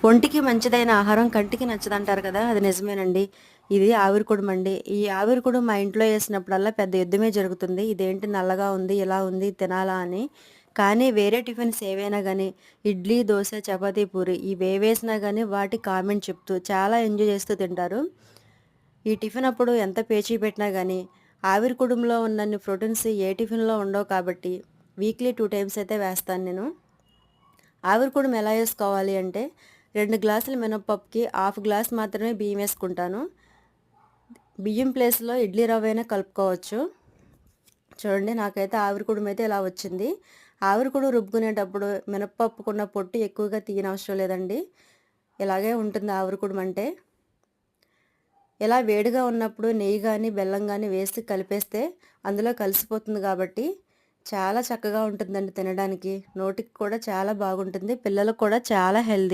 ఒంటికి మంచిదైన ఆహారం కంటికి నచ్చదంటారు కదా! అది నిజమేనండి. ఇది ఆవిరికుడుమండి. ఈ ఆవిరికుడు మా ఇంట్లో ఏసినప్పుడల్లా పెద్ద యుద్ధమే జరుగుతుంది. ఇదేంటి నల్లగా ఉంది, ఇలా ఉంది, తినాలా అని. కానీ వేరే టిఫిన్స్ ఏవైనా గానీ, ఇడ్లీ, దోస, చపాతీ, పూరి ఇవేవేసినా గానీ వాటి కామెంట్ చెప్తూ చాలా ఎంజాయ్ చేస్తూ తింటారు. ఈ టిఫిన్ అప్పుడు ఎంత పేచీ పెట్టినా గానీ, ఆవిరికుడుంలో ఉన్నన్ని ప్రోటీన్స్ ఏ టిఫిన్‌లో ఉండవు కాబట్టి, వీక్లీ 2 టైమ్స్ అయితే వేస్తాను నేను. ఆవిరికుడుం ఎలా ఏసుకోవాలి అంటే, 2 గ్లాసుల మినపప్పుకి హాఫ్ గ్లాస్ మాత్రమే బియ్యం ఏసుకుంటాను. బియ్యం ప్లేస్‌లో ఇడ్లీ రవ్వైనా కలుపుకోవచ్చు. చూడండి నాకైతే ఆవిరికుడుమైతే ఇలా వచ్చింది. ఆవిరికుడు రుబ్బుకునేటప్పుడు మినపప్పుకున్న పొట్టు ఎక్కువగా తీయనవసరం లేదండి. ఇలాగే ఉంటుంది ఆవిరికుడుం అంటే. ఇలా వేడిగా ఉన్నప్పుడు నెయ్యి గాని, బెల్లం గాని వేసి కలిపేస్తే అందులో కలిసిపోతుంది కాబట్టి చాలా చక్కగా ఉంటుందండి తినడానికి. నోటికి కూడా చాలా బాగుంటుంది. పిల్లలకు కూడా చాలా హెల్తీ.